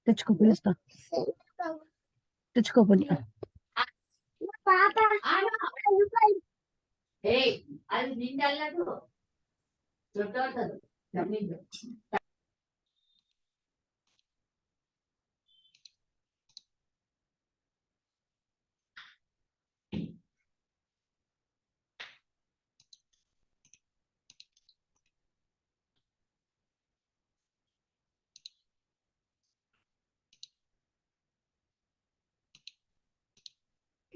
తెచ్చుకో పిలుస్తా తెచ్చుకో పని అది నిండల్లదు చుట్టూ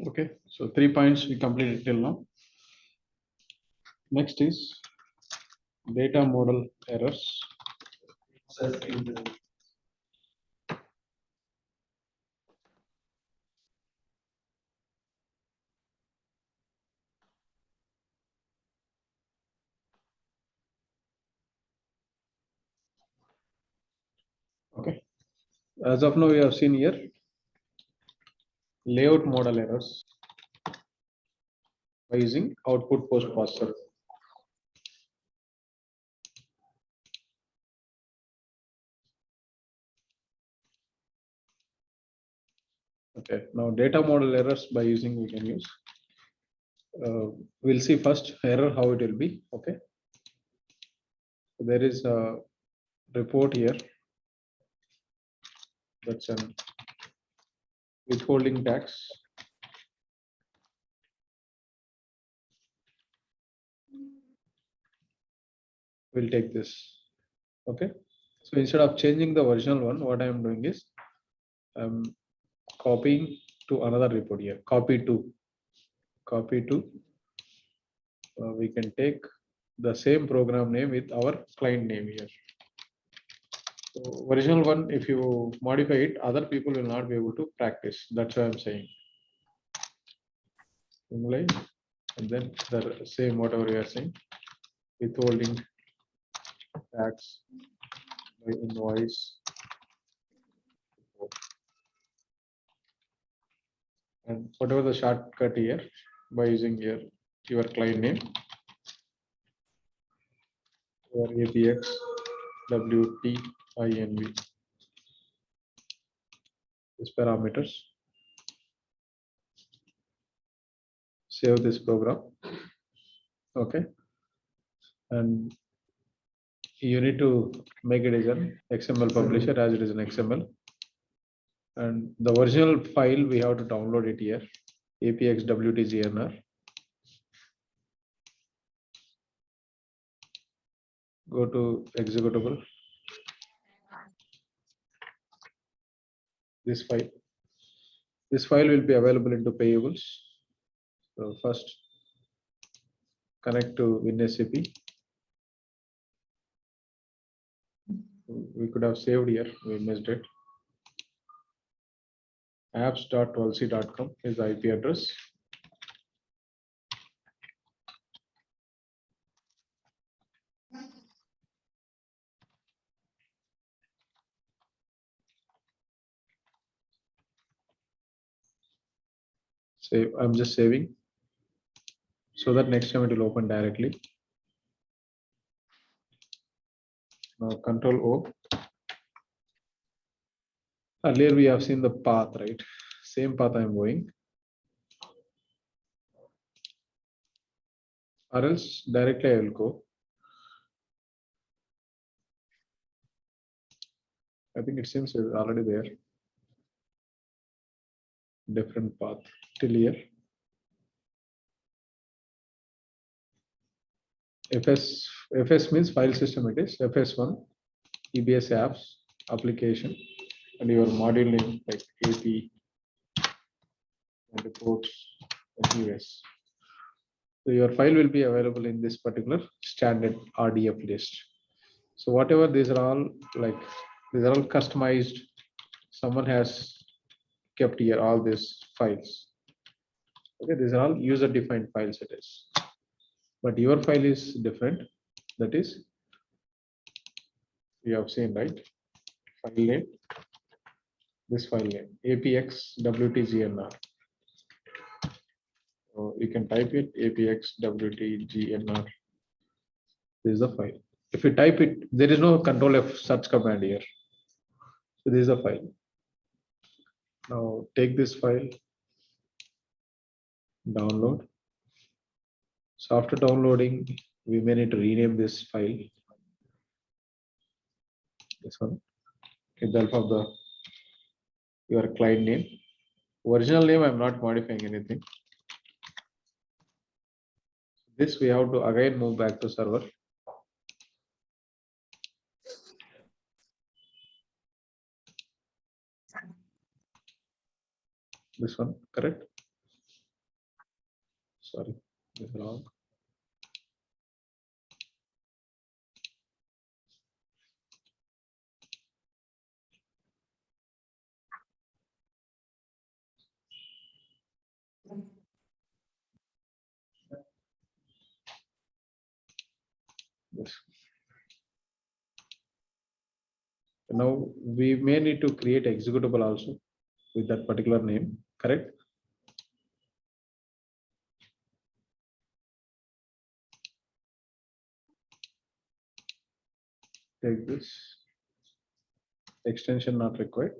Okay, so 3 points we completed till now. Next is data model errors. Okay, as of now we have seen here layout model errors by using output post processor. Okay, now data model errors by using we can use. We'll see first error how it will be. Okay, so there is a report here that's an withholding tax. We'll take this. Okay, so instead of changing the original one, what I am doing is I'm copying to another report here. Copy to. We can take the same program name with our client name here. So original one, if you modify it, other people will not be able to practice. That's why I'm saying. And then the same whatever we are saying, withholding tax by invoice. And whatever the shortcut here by using here your client name or APX WTINV. These parameters. Save this program. Okay. And you need to make it as an XML publisher as it is an XML. And the original file we have to download it here. APX WTGNR. Go to executable. This file will be available into payables. So first connect to WinSAP. We could have saved here, we missed it. apps.12c.com is the IP address. Save. I'm just saving so that next time it will open directly. Now Control O. Earlier we have seen the path, right? Same path I'm going. Or else directly I will go. I think it seems it's already there. Different path till here. FS means file system. It is FS1, EBS apps, application, and your module name like AP and reports and US. So your file will be available in this particular standard RDF list. So whatever these are all like, these are all customized. Someone has kept here all these files. Okay, these are all user-defined files. It is, but your file is different. That is, you have seen, right? File name. This file name APX WTGNR. So you can type it APX WTGNR. This is the file. If you type it, there is no control F search command here. So this is a file. Now take this file, download. So after downloading, we may need to rename this file. This one, with the help of your client name. Original name, I'm not modifying anything. This we have to again move back to server. This one, correct? Sorry, this is wrong. Yes. Now we may need to create executable also with that particular name, correct? Take this extension not required.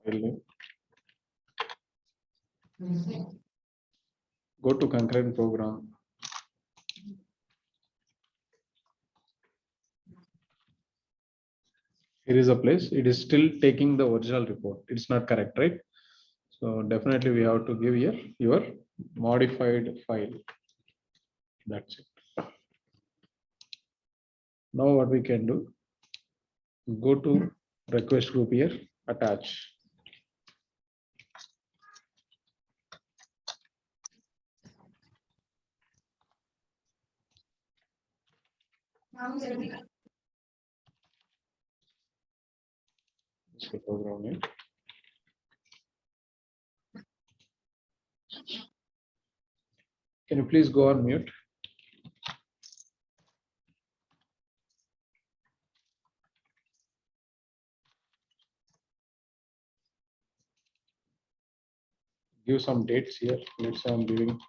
File name. Go to concurrent program. Here is a place. It is still taking the original report. It's not correct, right? So definitely we have to give here your modified file. That's it. Now what we can do, go to request group here, attach. So program name. Can you please go on mute? Give some dates here. Let's say I'm giving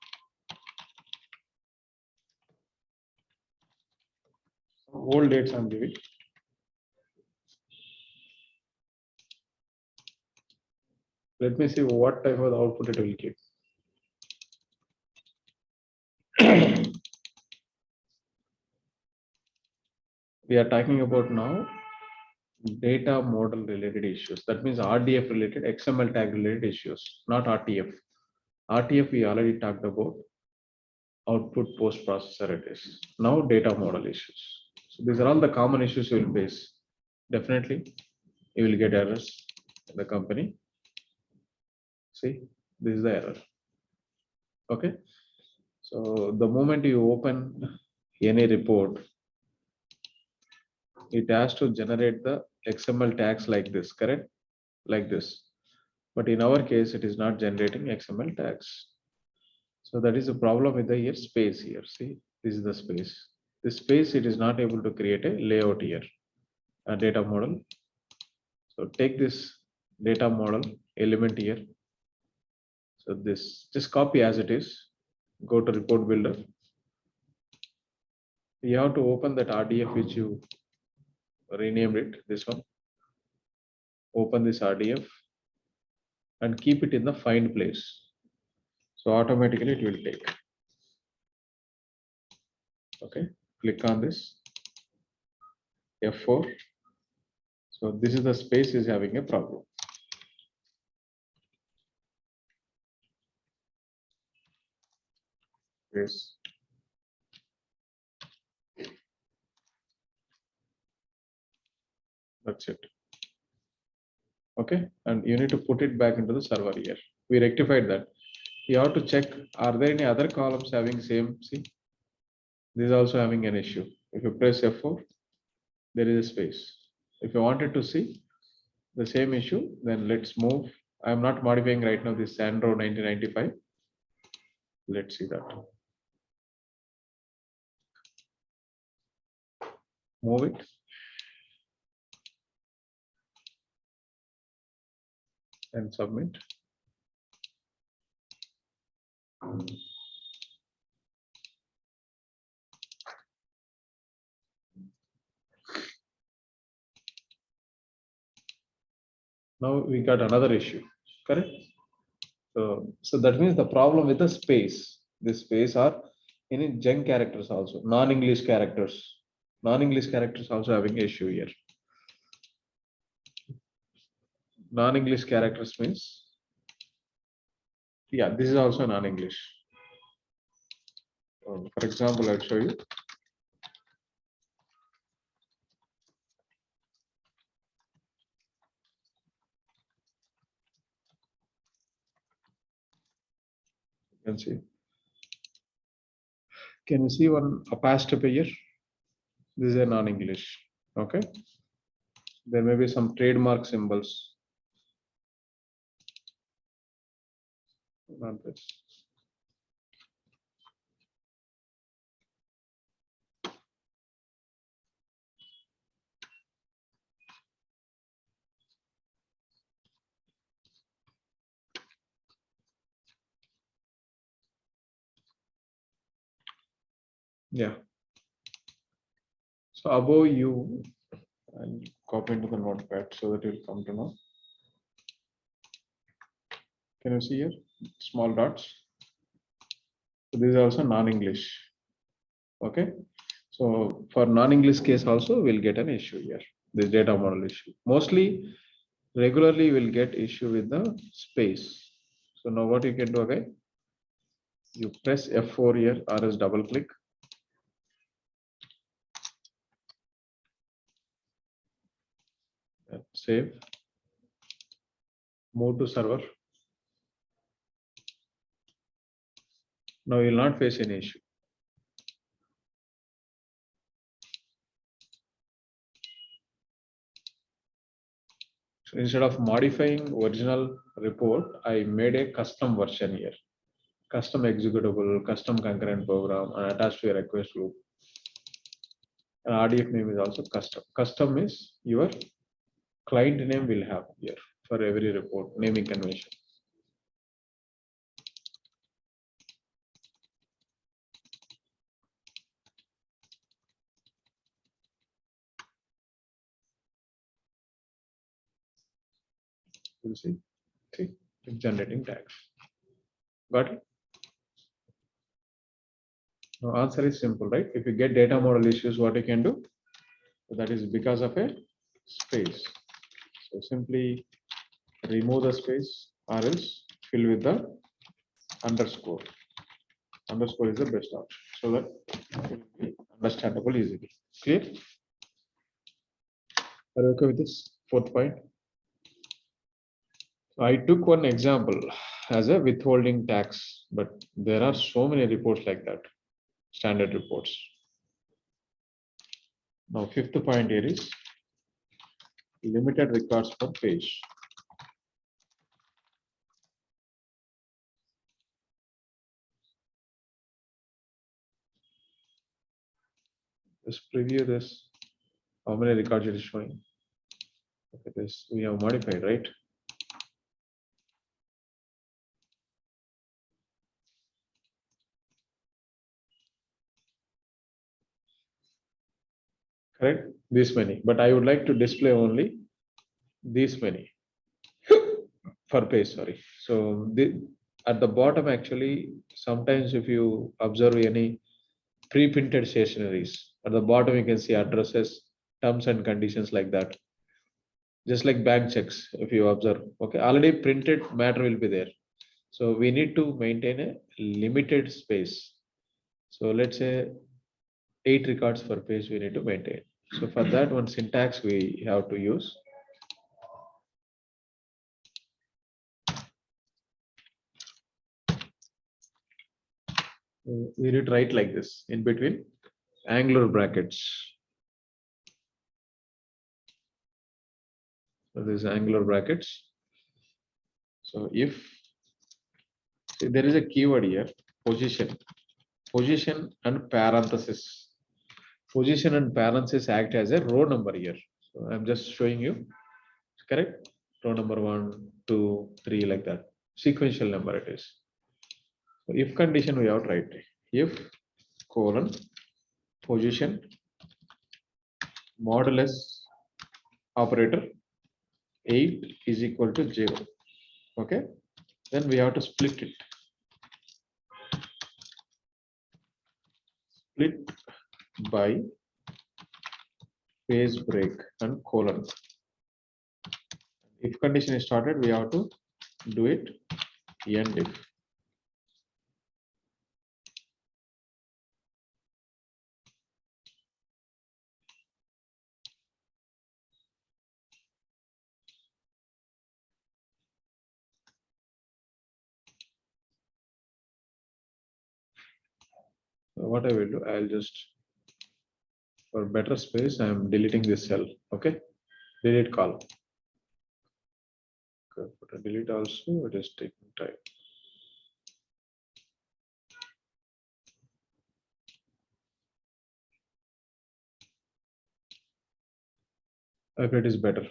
some old dates. I'm giving. Let me see what type of output it will give. We are talking about now data model related issues. That means RDF related, XML tag related issues, not RTF. RTF we already talked about. Output post processor it is. Now data model issues. So these are all the common issues you will face. Definitely you will get errors in the company. See, this is the error. Okay. So the moment you open any report, it has to generate the XML tags like this, correct? Like this. But in our case, it is not generating XML tags. So that is a problem with the here space here. See, this is the space. This space, it is not able to create a layout here, a data model. So take this data model element here. So this, just copy as it is. Go to report builder. You have to open that RDF which you renamed it, this one. Open this RDF and keep it in the find place. So automatically it will take. Okay, click on this F4. So this is the space is having a problem. Yes. That's it. Okay, and you need to put it back into the server here. We rectified that. You have to check, are there any other columns having same? See, this is also having an issue. If you press F4, there is a space. If you wanted to see the same issue, then let's move. I'm not modifying right now this Sandro 1995. Let's see that. Move it. and submit. Now we got another issue, correct? So that means the problem with the space, this space are in junk characters also, non-English characters. Non-English characters also having issue here. Non-English characters means, yeah, this is also non-English. For example, I'll show you. You can see. Can you see one apostrophe here? This is a non-English. Okay. There may be some trademark symbols. Not this. Yeah. So above you, and copy into the notepad so that you'll come to know. Can you see here? Small dots. So this is also non-English. Okay. So for non-English case also, we'll get an issue here. This data model issue. Mostly, regularly we'll get issue with the space. So now what you can do again? You press F4 here or else double click. Save. Move to server. Now you'll not face any issue. So instead of modifying original report, I made a custom version here. Custom executable, custom concurrent program, and attached to a request loop. And RDF name is also custom. Custom is your client name will have here for every report, naming convention. You'll see, it's generating tags. Got it? Now answer is simple, right? If you get data model issues, what you can do? So that is because of a space. So simply remove the space or else fill with the underscore. Underscore is the best option so that it will be understandable easily. Clear? Are you okay with this? Fourth point. I took one example as a withholding tax, but there are so many reports like that, standard reports. Now, fifth point here is limited records per page. Let's preview this. How many records it is showing? Okay, this we have modified, right? Correct? This many, but I would like to display only these many per page, sorry. So at the bottom, actually, sometimes if you observe any pre-printed stationaries, at the bottom you can see addresses, terms and conditions like that. Just like bank checks, if you observe, okay, already printed matter will be there. So we need to maintain a limited space. So let's say 8 records per page we need to maintain. So for that one syntax we have to use. We need to write like this in between angular brackets. So this is angular brackets. So if there is a keyword here, position and parenthesis. Position and parenthesis act as a row number here. So I'm just showing you, correct? Row number 1, 2, 3 like that. Sequential number it is. So if condition we have to write if colon position modulus operator 8 is equal to 0. Okay, then we have to split it. Split by phase break and colon. If condition is started, we have to do it end if. So what I will do, I'll just, for better space, I am deleting this cell. Okay, delete column. Okay, but I delete also, it is taking time. Okay, it is better.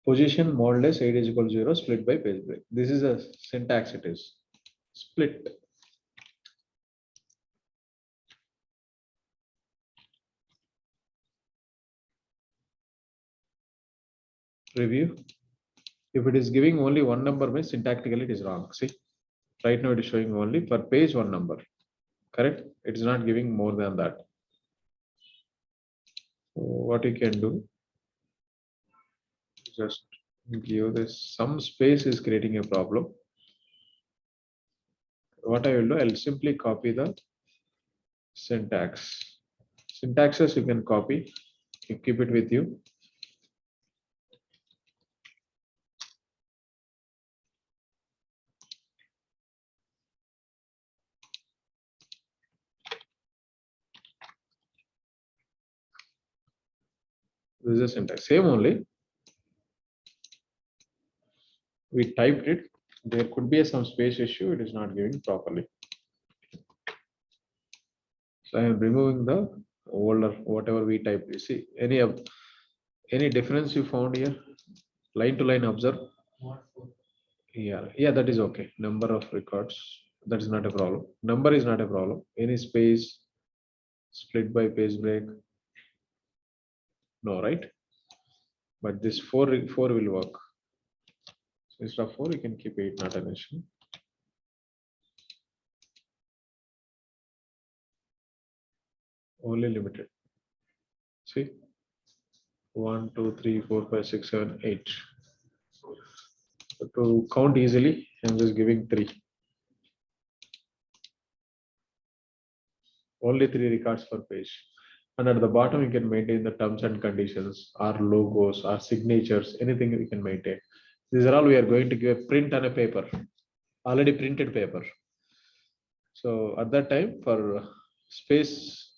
Position modulus 8 is equal to 0 split by phase break. This is a syntax it is. Split. Review. If it is giving only one number, means syntactically it is wrong. See, right now it is showing only per page one number. Correct? It is not giving more than that. So what you can do, just give this some space is creating a problem. What I will do, I'll simply copy the syntax. Syntaxes you can copy, you keep it with you. This is a syntax, same only. We typed it. There could be some space issue. It is not giving properly. So I am removing the older whatever we typed. You see any difference you found here? Line to line observe. Yeah, that is okay. Number of records, that is not a problem. Number is not a problem. Any space split by page break. No, right? But this four will work. So instead of 4, you can keep 8, not an issue. Only limited. See, 1, 2, 3, 4, 5, 6, 7, 8. So to count easily, I'm just giving 3. Only 3 records per page. And at the bottom, you can maintain the terms and conditions, or logos, or signatures, anything we can maintain. These are all we are going to give a print on a paper, already printed paper. So at that time, for space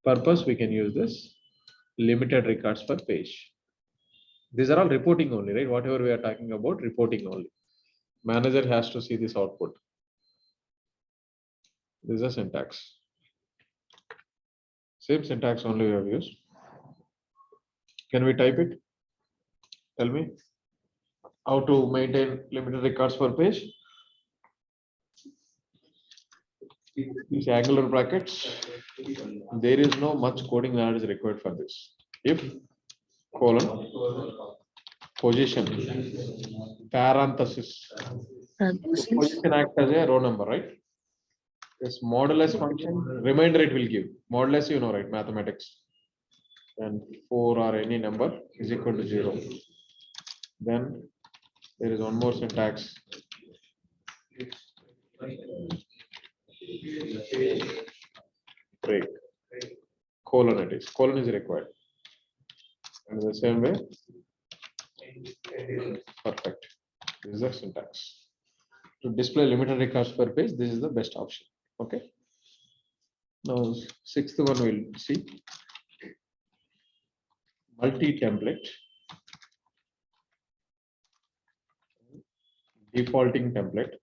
purpose, we can use this limited records per page. These are all reporting only, right? Whatever we are talking about, reporting only. Manager has to see this output. This is a syntax. Same syntax only we have used. Can we type it? Tell me how to maintain limited records per page. These angular brackets, there is no much coding knowledge required for this. If colon position parenthesis, position acts as a row number, right? This modulus function reminder it will give modulus, you know, right? Mathematics, and 4 or any number is equal to 0. Then there is one more syntax. Break colon, it is colon is required, and the same way. Perfect. This is the syntax. To display limited records per page, this is the best option. Okay. Now, 6th one we'll see. Multi-template. Defaulting template.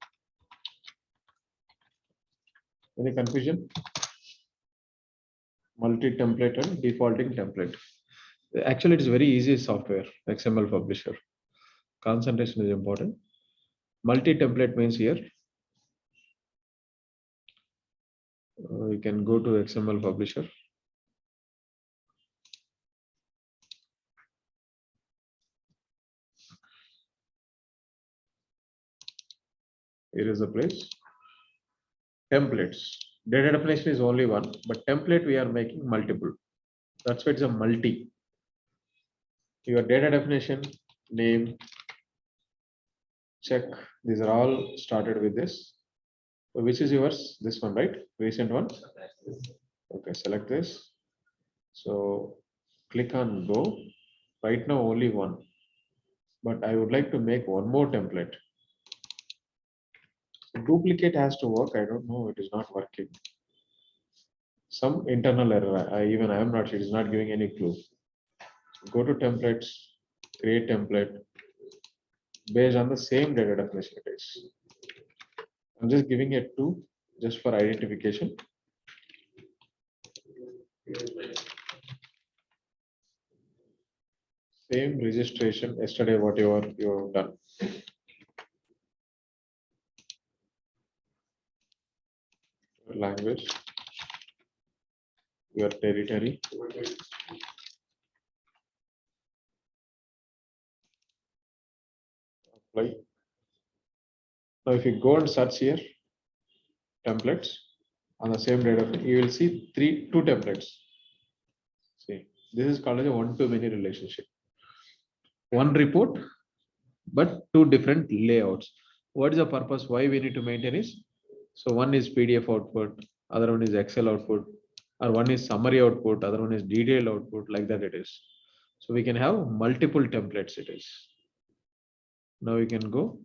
Any confusion? Multi-template and defaulting template. Actually, it's very easy software, XML Publisher. Concentration is important. Multi-template means here, you can go to XML Publisher. Here is the place. Templates. Data definition is only one, but template we are making multiple. That's why it's a multi. Your data definition, name, check. These are all started with this. So which is yours? This one, right? Recent one. Okay, select this. So click on go. Right now only one, but I would like to make one more template. So duplicate has to work. I don't know. It is not working. Some internal error. I am not sure. It is not giving any clue. Go to templates, create template based on the same data definition it is. I'm just giving it 2 just for identification. Same registration yesterday, whatever you have done. Your language, your territory. Apply. Now, if you go and search here, templates on the same data, you will see two templates. See, this is called as a one-to-many relationship. One report, but 2 different layouts. What is the purpose? Why we need to maintain is, so one is PDF output, other one is Excel output, or one is summary output, other one is detailed output, like that it is. So we can have multiple templates it is. Now we can go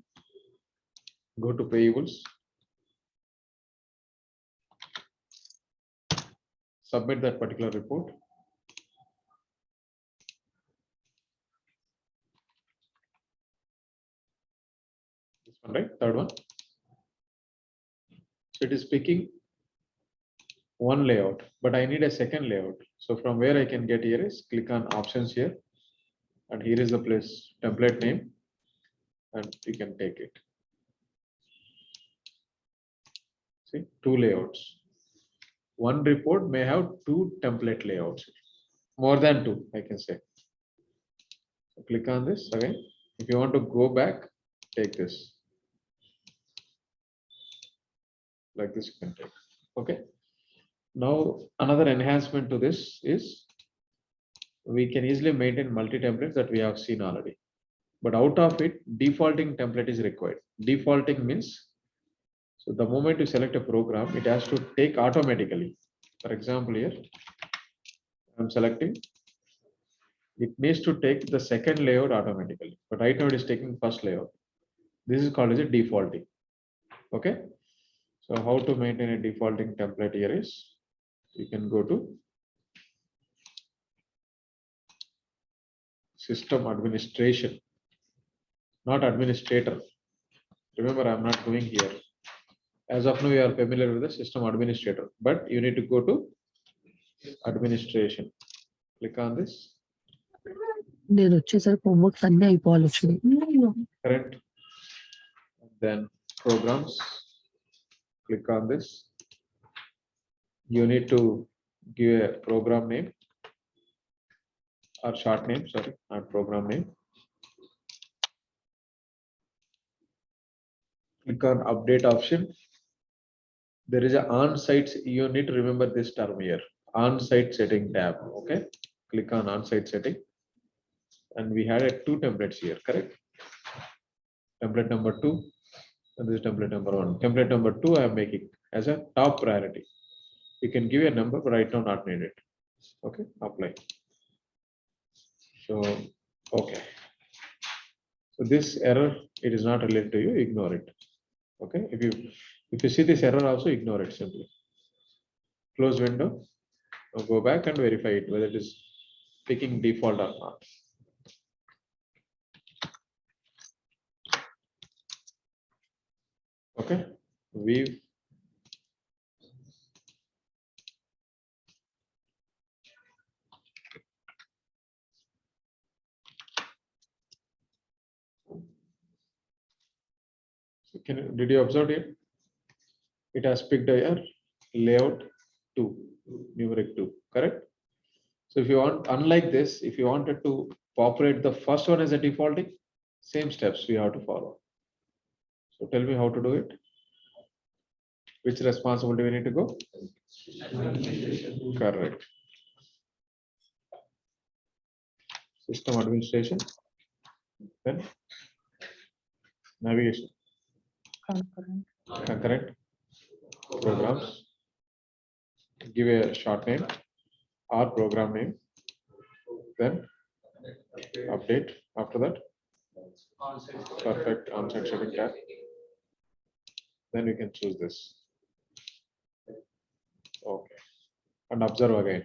to payables, submit that particular report. This one, right? Third one. So it is picking one layout, but I need a second layout. So from where I can get here is click on options here, and here is the place template name, and you can take it. See, 2 layouts. One report may have 2 template layouts, more than 2, I can say. So click on this again. If you want to go back, take this. Like this, you can take. Okay. Now, another enhancement to this is we can easily maintain multi-templates that we have seen already. But out of it, defaulting template is required. Defaulting means, so the moment you select a program, it has to take automatically. For example, here, I'm selecting, it needs to take the second layout automatically. But right now it is taking first layout. This is called as a defaulting. Okay. So how to maintain a defaulting template here is, you can go to system administration, not administrator. Remember, I'm not going here. As of now, you are familiar with the system administrator, but you need to go to administration. Click on this. నేను వచ్చేసరికి homeworks అన్నీ అయిపోవాలి వచ్చినాయి. Current. Then programs. Click on this. You need to give a program name or short name, sorry, not program name. Click on update option. There is an on-site, you need to remember this term here, on-site setting tab. Okay, click on on-site setting, and we had 2 templates here, correct? Template number 2, and this is template number 1. Template number 2 I am making as a top priority. You can give a number, but right now not needed. Okay, apply. So okay, so this error, it is not related to you, ignore it. Okay, if you see this error also, ignore it simply. Close window. Now go back and verify it whether it is picking default or not. Okay, we've Did you observe it? It has picked a layout 2, numeric 2, correct? So if you want, unlike this, if you wanted to populate the first one as a defaulting, same steps we have to follow. So tell me how to do it. Which responsibility we need to go? Correct. System administration. Then navigation. Concurrent. Programs. Give a short name or program name. Then update. After that, perfect on-site setting tab. Then we can choose this. Okay. And observe again.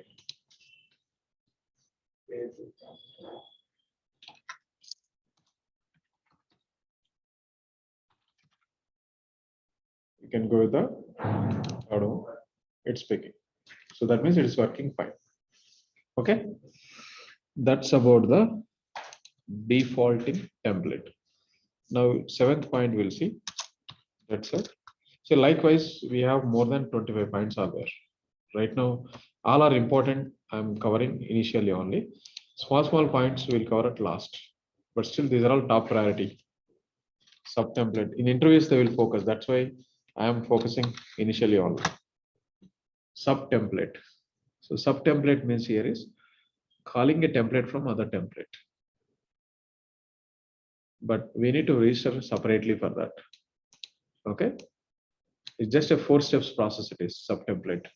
You can go with the auto. It's picking. So that means it is working fine. Okay. That's about the defaulting template. Now, 7th point we'll see. That's it. So likewise, we have more than 25 points are there. Right now, all are important. I'm covering initially only. Small points we'll cover at last. But still, these are all top priority. Sub template. In interviews, they will focus. That's why I am focusing initially only. Sub template. So sub template means here is calling a template from other template. But we need to register separately for that. Okay. It's just a 4 steps process. It is sub template.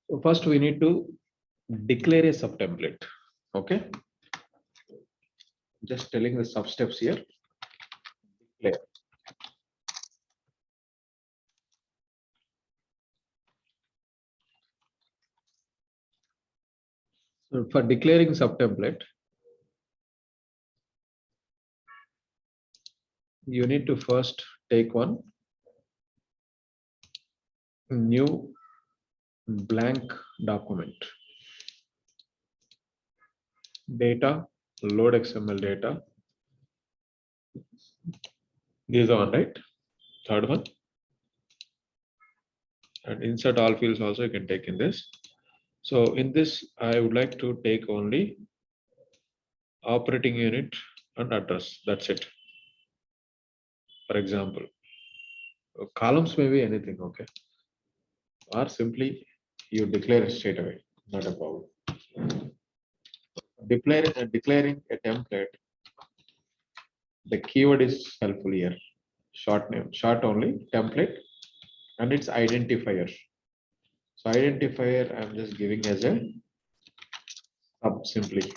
So first we need to declare a sub template. Okay. Just telling the sub steps here. Declare. So for declaring sub template, you need to first take one new blank document. Data, load XML data. This is the one, right? Third one. And insert all fields also you can take in this. So in this, I would like to take only operating unit and address. That's it. For example, columns may be anything, okay? Or simply you declare it straight away, not a problem. Declaring a template, the keyword is helpful here. Short name, short only, template, and its identifier. So identifier, I'm just giving as a sub simply.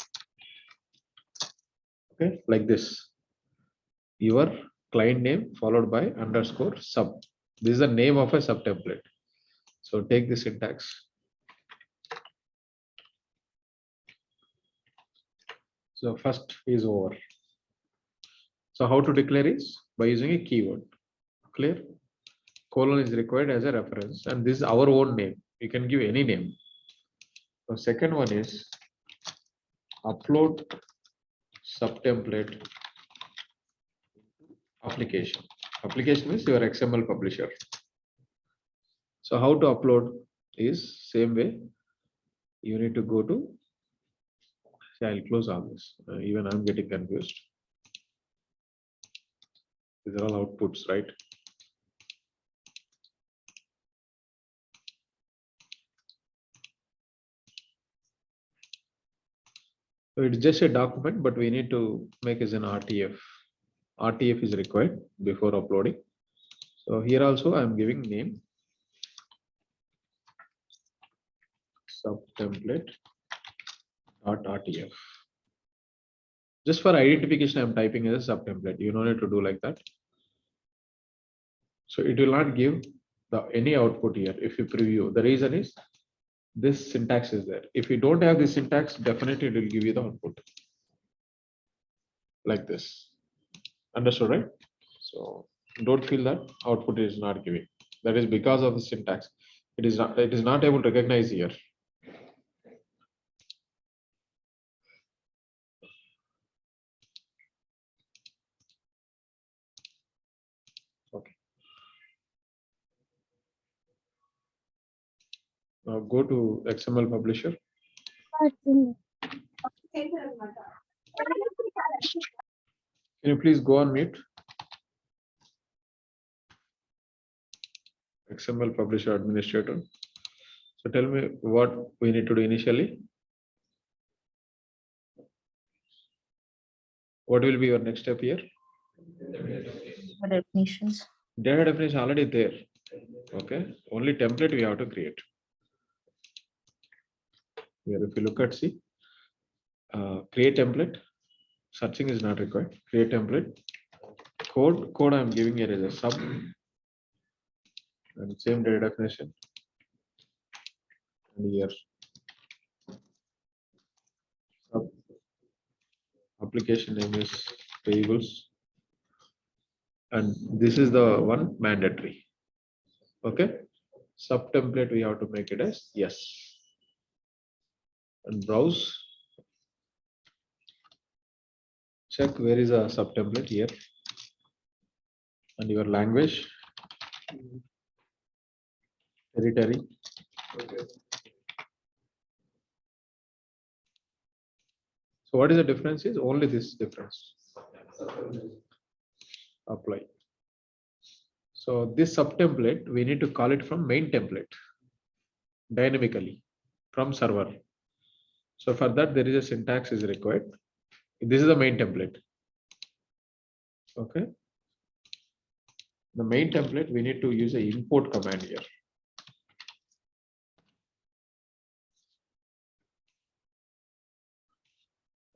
Okay, like this. Your client name followed by underscore sub. This is the name of a sub template. So take the syntax. So first is over. So how to declare is by using a keyword. Clear? Colon is required as a reference, and this is our own name. You can give any name. The second one is upload sub template application. Application is your XML publisher. So how to upload is same way. You need to go to. I'll close all this. Even I'm getting confused. These are all outputs, right? So it's just a document, but we need to make as an RTF. RTF is required before uploading. So here also I'm giving name sub template .rtf. Just for identification, I'm typing as a sub template. You don't need to do like that. So it will not give the any output here if you preview. The reason is this syntax is there. If you don't have this syntax, definitely it will give you the output like this. Understood, right? So don't feel that output is not giving. That is because of the syntax. It is not able to recognize here. Okay. Now go to XML Publisher. Can you please go on mute? XML Publisher Administrator. So tell me what we need to do initially. What will be your next step here? Definitions. Data definition already there. Okay. Only template we have to create. Here, if you look at see, create template. Searching is not required. Create template. Code I am giving here is a sub and same data definition. And here sub application name is payables. And this is the one mandatory. Okay. Sub template we have to make it as yes. And browse. Check where is a sub template here. And your language. Territory. So what is the difference is only this difference. Apply. So this sub template, we need to call it from main template dynamically from server. So for that, there is a syntax is required. This is the main template. Okay. The main template, we need to use a import command here.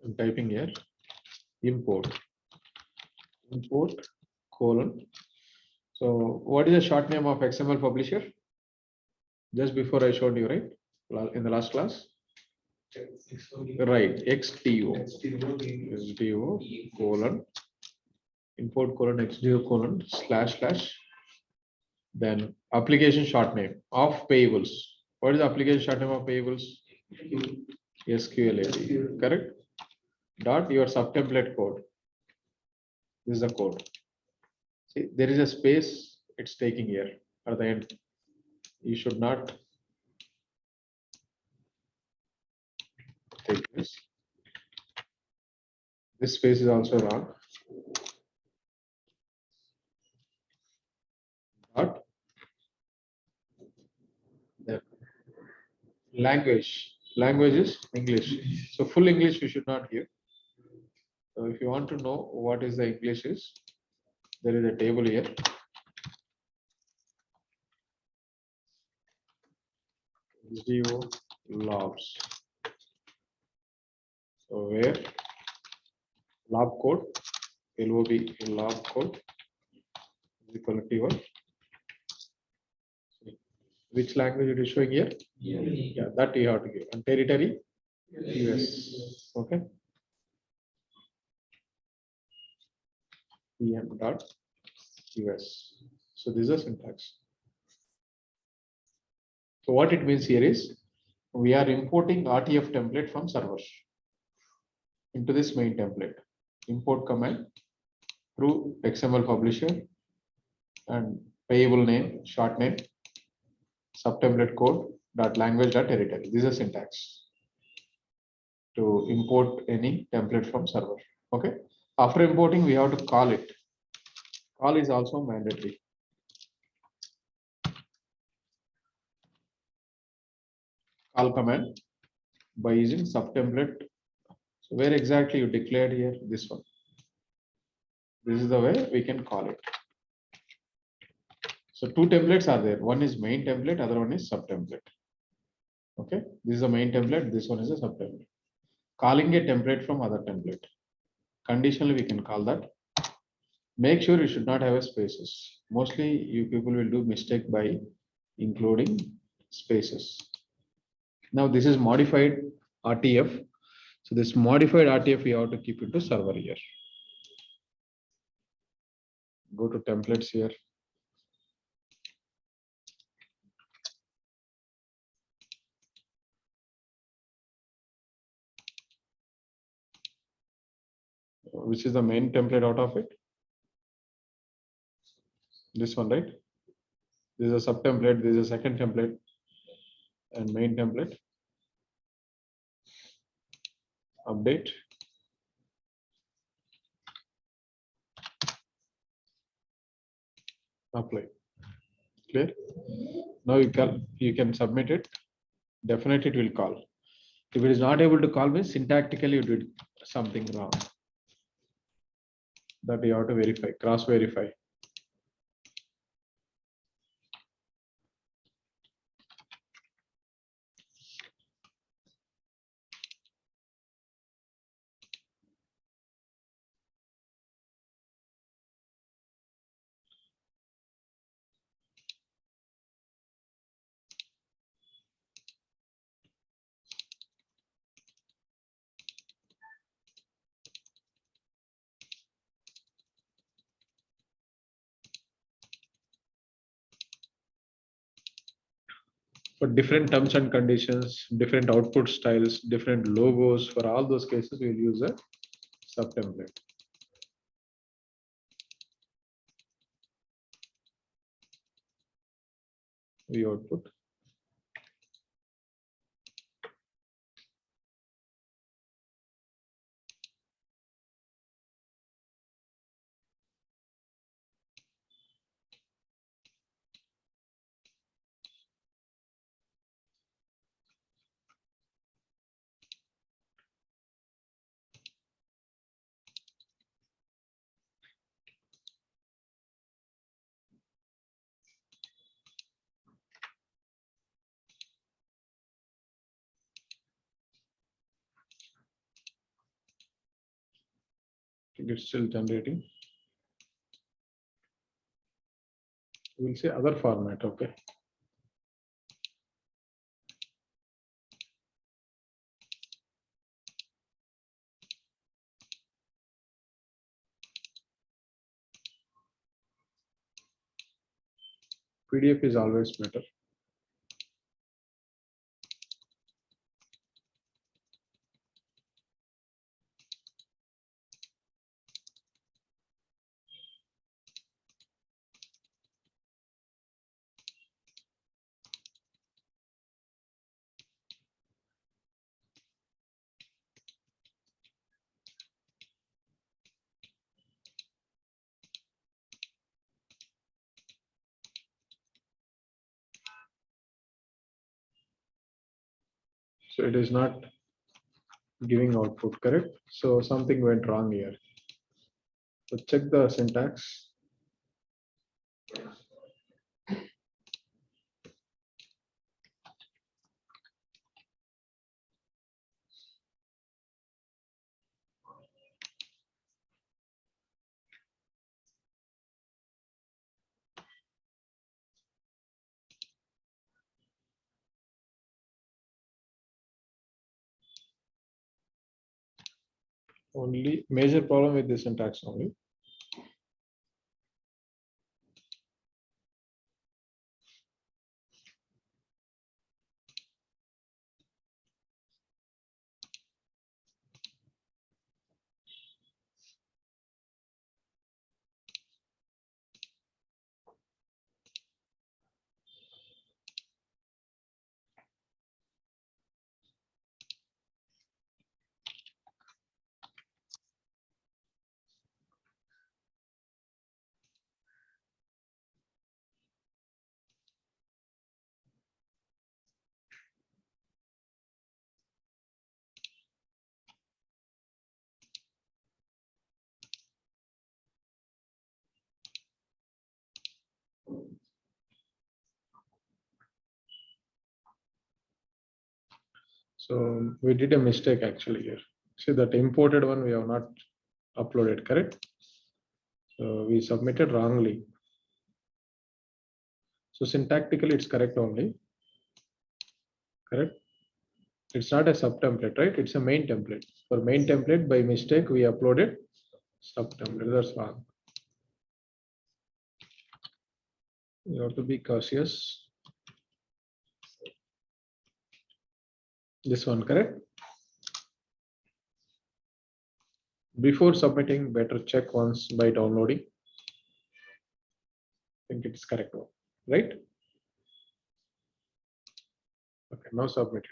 I'm typing here import colon. So what is the short name of XML Publisher? Just before I showed you, right? In the last class. Right, XTO colon import colon XTO colon // then application short name of payables. What is the application short name of payables? SQL, correct? Dot your subtemplate code. This is the code. See, there is a space it's taking here at the end. You should not take this. This space is also wrong. Dot the language is English. So full English you should not give. So if you want to know what is the English is, there is a table here. XDO logs. So where log code, LOB log code is equal to T1. Which language it is showing here? Yeah, that you have to give. And territory, US. Okay. PM.US. So this is a syntax. So what it means here is we are importing RTF template from servers into this main template. Import command through XML Publisher and payable name, short name, subtemplate code dot language dot territory. This is a syntax to import any template from server. Okay. After importing, we have to call it. Call is also mandatory. Call command by using subtemplate. So where exactly you declared here? This one. This is the way we can call it. So two templates are there. One is main template, other one is subtemplate. Okay, this is the main template. This one is a subtemplate. Calling a template from other template. Conditionally, we can call that. Make sure you should not have a spaces. Mostly, you people will do mistake by including spaces. Now this is modified RTF. So this modified RTF we have to keep into server here. Go to templates here. Which is the main template out of it? This one, right? This is a sub template, this is a second template, and main template. Update. Apply. Clear? Now you can submit it. Definitely it will call. If it is not able to call, means syntactically you did something wrong. That you have to verify, cross verify. For different terms and conditions, different output styles, different logos, for all those cases, we will use a sub template. We output. It's still generating. We'll say other format, okay. PDF is always better. So it is not giving output, correct? So something went wrong here. So check the syntax. Only major problem with the syntax only. So we did a mistake actually here. See that imported one we have not uploaded, correct? So we submitted wrongly. So syntactically it's correct only, correct? It's not a sub template, right? It's a main template. For main template, by mistake, we uploaded sub template. That's wrong. You have to be cautious. This one, correct? Before submitting, better check once by downloading. I think it's correct one, right? Okay, now submit it.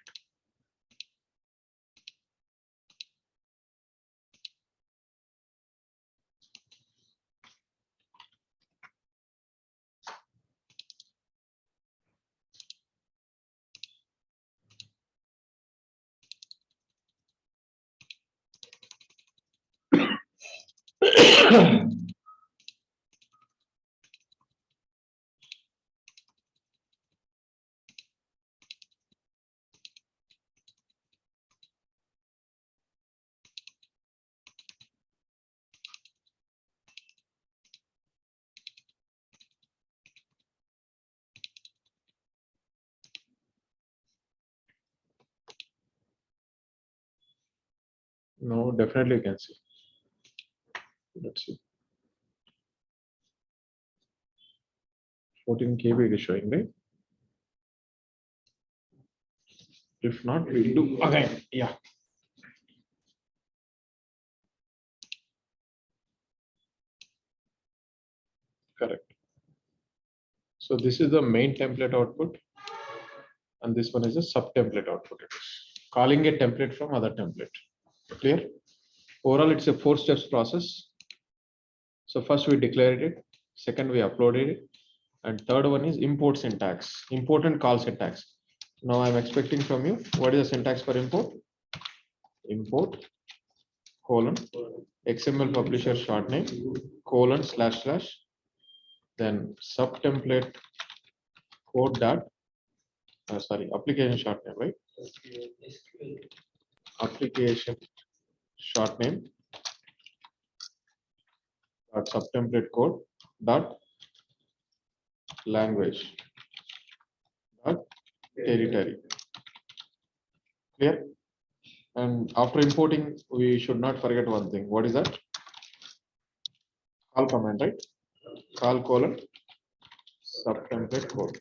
No, definitely you can see. Let's see. 14 KB it is showing, right? If not, we'll do again. Yeah. Correct. So this is the main template output, and this one is a sub template output. It is calling a template from other template. Clear? Overall, it's a 4 steps process. So first we declared it, second we uploaded it, and third one is import syntax, import and call syntax. Now I'm expecting from you, what is the syntax for import? Import colon XML publisher short name colon slash slash, then sub template code dot sorry, application short name, right? Application short name dot sub template code dot language dot territory. Clear? And after importing, we should not forget one thing. What is that? Call command, right? Call colon sub template code.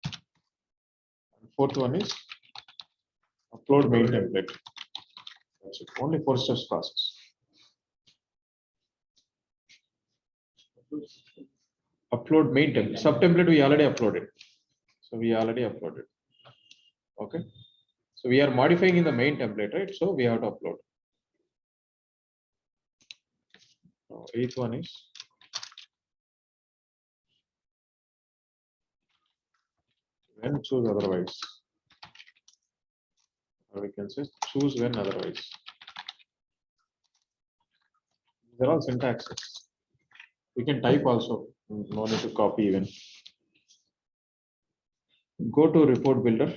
And fourth one is upload main template. That's it. Only 4 steps process. Upload main template. Sub template we already uploaded. So we already uploaded. Okay. So we are modifying in the main template, right? So we have to upload. Now, 8th one is when choose otherwise. Or we can say choose when otherwise. These are all syntaxes. We can type also. No need to copy even. Go to report builder.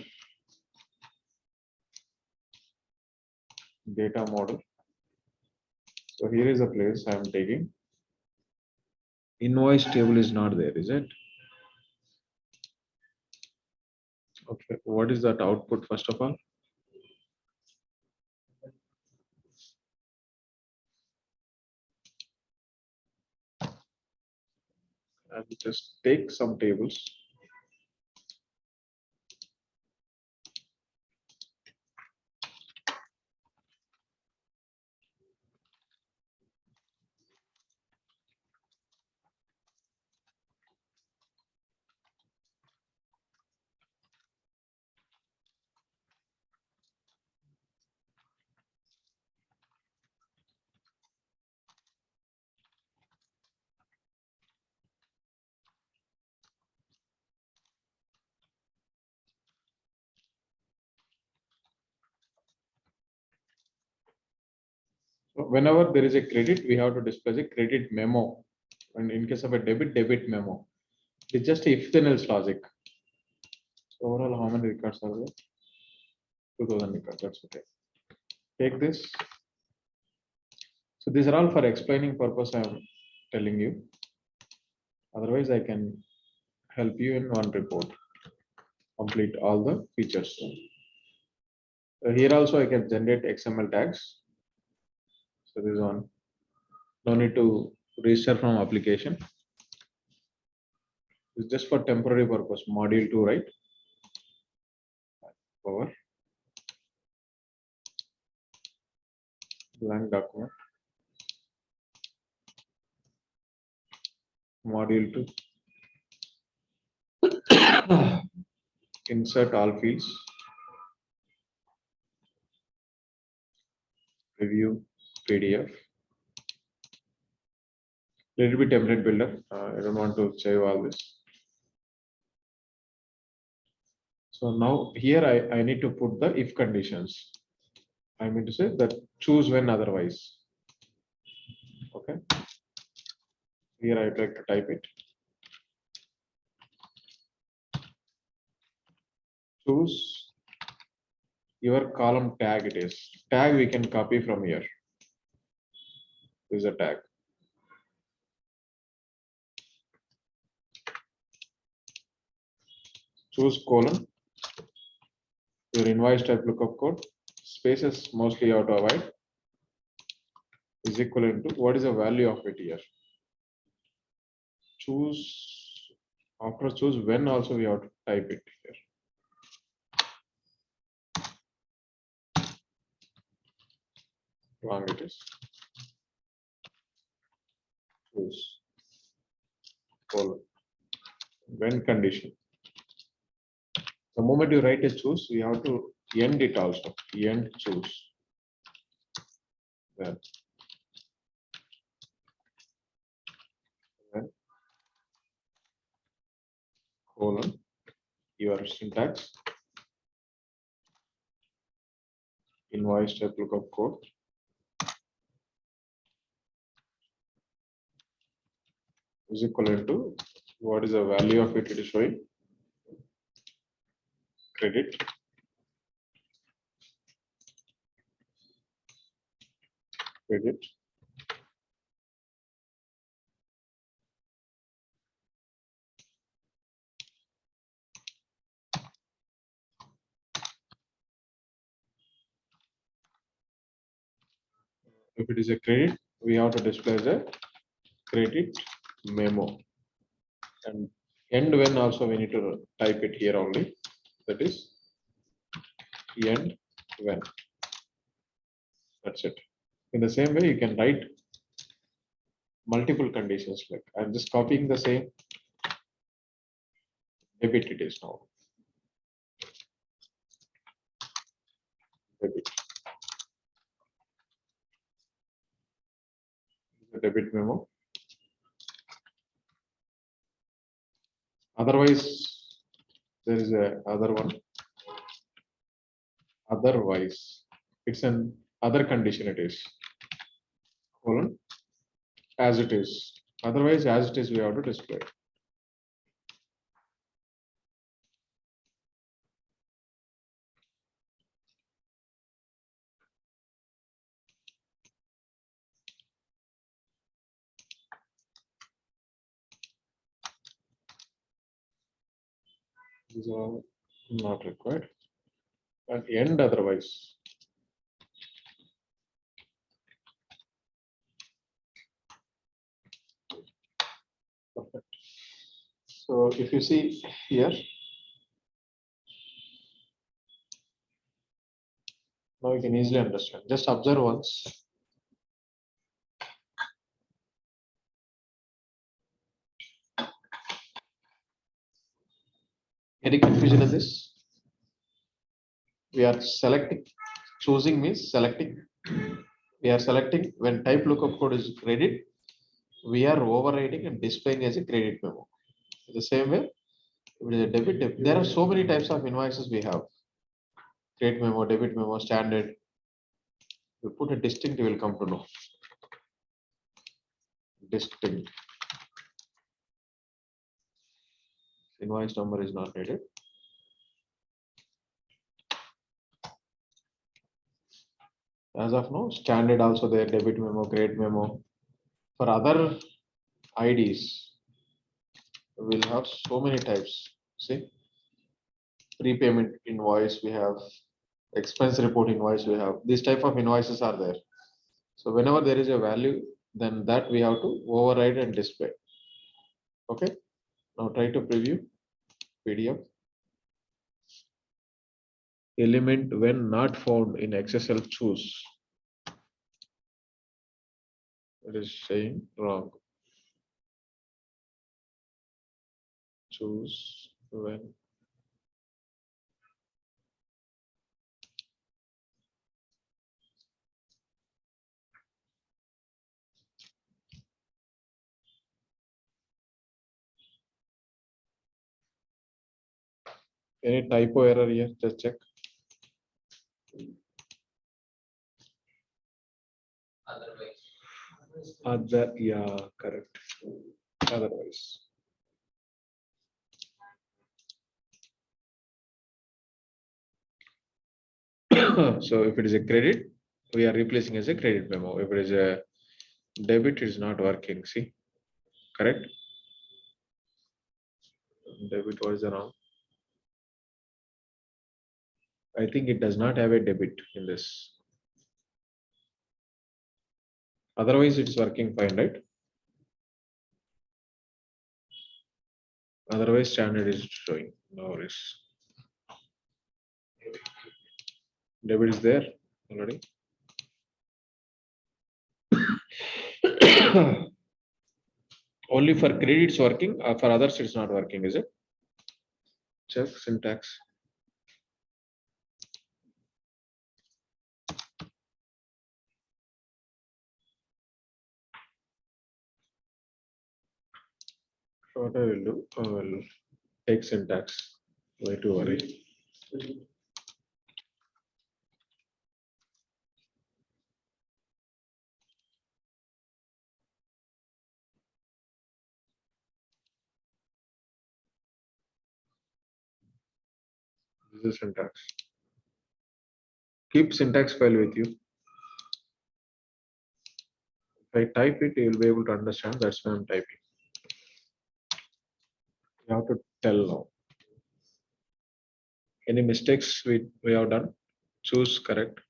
Data model. So here is a place I am taking. Invoice table is not there, is it? Okay, what is that output first of all? I will just take some tables. So whenever there is a credit, we have to display a credit memo. And in case of a debit, debit memo. It's just if then else logic. So overall, how many records are there? 2000 records. That's okay. Take this. So these are all for explaining purpose. I am telling you. Otherwise, I can help you in one report. complete all the features. Here also I can generate XML tags. So this one, no need to register from application. It's just for temporary purpose. Module 2, right? Power blank document. Module 2. Insert all fields. Review PDF. Let it be template builder. I don't want to save all this. So now here I need to put the if conditions. I mean to say that choose when otherwise. Okay. Here I'd like to type it. Choose your column tag. It is tag we can copy from here. This is a tag. Choose colon. Your invoice type lookup code. Spaces mostly you have to avoid. Is equivalent to what is the value of it here. Choose after choose when also we have to type it here. Wrong it is. Choose colon when condition. The moment you write a choose, we have to end it also. End choose. Then colon your syntax. Invoice type lookup code. Is equivalent to what is the value of it? It is showing credit. Credit. If it is a credit, we have to display the credit memo. And end when also we need to type it here only. That is end when. That's it. In the same way, you can write multiple conditions. Like I'm just copying the same. Debit it is now. Debit. The debit memo. Otherwise, there is a other one. Otherwise, it's an other condition. It is colon as it is. Otherwise, as it is, we have to display. These are not required. And end otherwise. Perfect. So if you see here, now you can easily understand. Just observe once. Any confusion in this? We are selecting, choosing means selecting. We are selecting when type lookup code is credit, we are overriding and displaying as a credit memo. The same way, if it is a debit, there are so many types of invoices we have. Credit memo, debit memo, standard. We put a distinct, you will come to know. Distinct. Invoice number is not needed. As of now, standard also there, debit memo, credit memo. For other IDs, we'll have so many types. See, prepayment invoice, we have expense report invoice, we have these type of invoices are there. So whenever there is a value, then that we have to override and display. Okay, now try to preview PDF. Element when not found in XSL choose. It is saying wrong. Choose when. Any typo error here? Just check. Other, yeah, correct. Otherwise. So if it is a credit, we are replacing as a credit memo. If it is a debit, it is not working. See, correct? Debit was wrong. I think it does not have a debit in this. Otherwise, it is working fine, right? Otherwise, standard is showing. No worries. Debit is there already. Only for credits working, for others it's not working, is it? Check syntax. What I will do, I will take syntax. Why to worry? This is syntax. Keep syntax file with you. If I type it, you will be able to understand. That's why I'm typing. You have to tell now. Any mistakes we have done? Choose correct.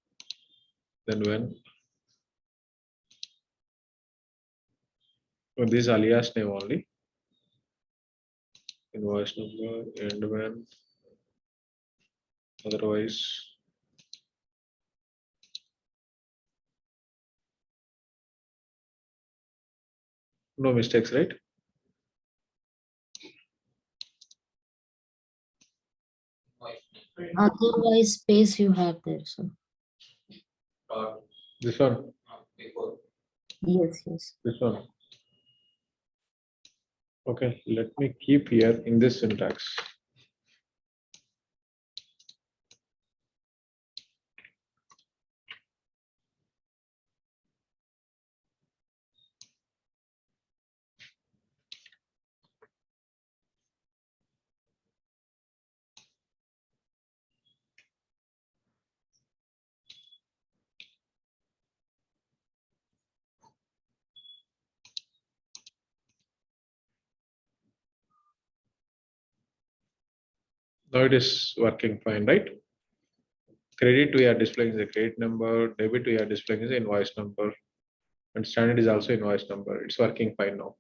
Then when? Oh, this alias name only. Invoice number and when. Otherwise. No mistakes, right? Otherwise, space you have there. So This one. yes, yes. This one. Okay, let me keep here in this syntax. Now it is working fine, right? Credit we are displaying the credit number, debit we are displaying the invoice number, and standard is also invoice number. It's working fine now.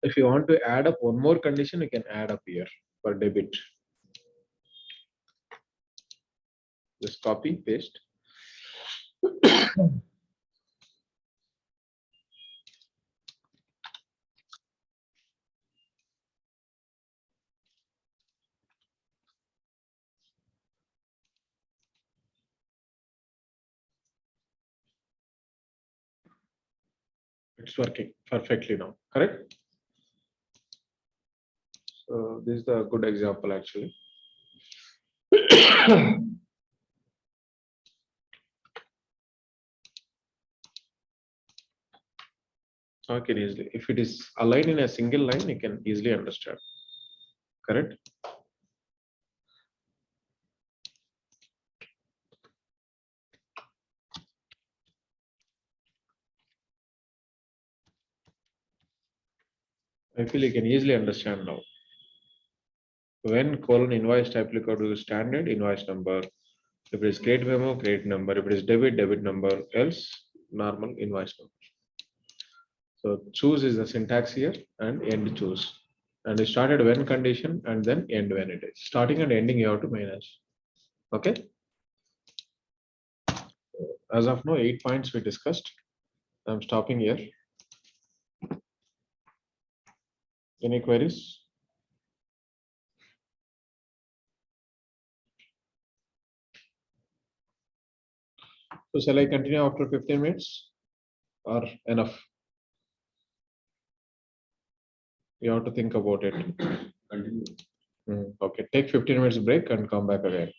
If you want to add up one more condition, you can add up here for debit. Just copy, paste. It's working perfectly now, correct? So this is a good example actually. Okay, easily. If it is aligned in a single line, you can easily understand, correct? I feel you can easily understand now. when colon invoice type equal to standard invoice number. If it is credit memo, credit number. If it is debit, debit number. Else normal invoice number. So choose is the syntax here and end choose. And it started when condition and then end when it is. Starting and ending you have to manage. Okay. As of now, 8 points we discussed. I'm stopping here. Any queries? So shall I continue after 15 minutes or enough? You have to think about it. Continue. Okay, take 15 minutes break and come back again.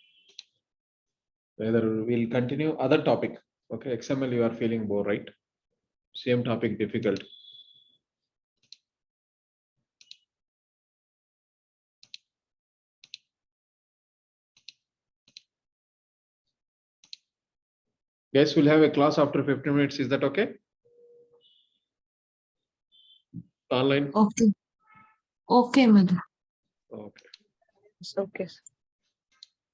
Whether we'll continue other topic. Okay, XML you are feeling bored, right? Same topic difficult. Guys, we'll have a class after 15 minutes. Is that okay? Online? Okay. Okay, madam. Okay. It's okay.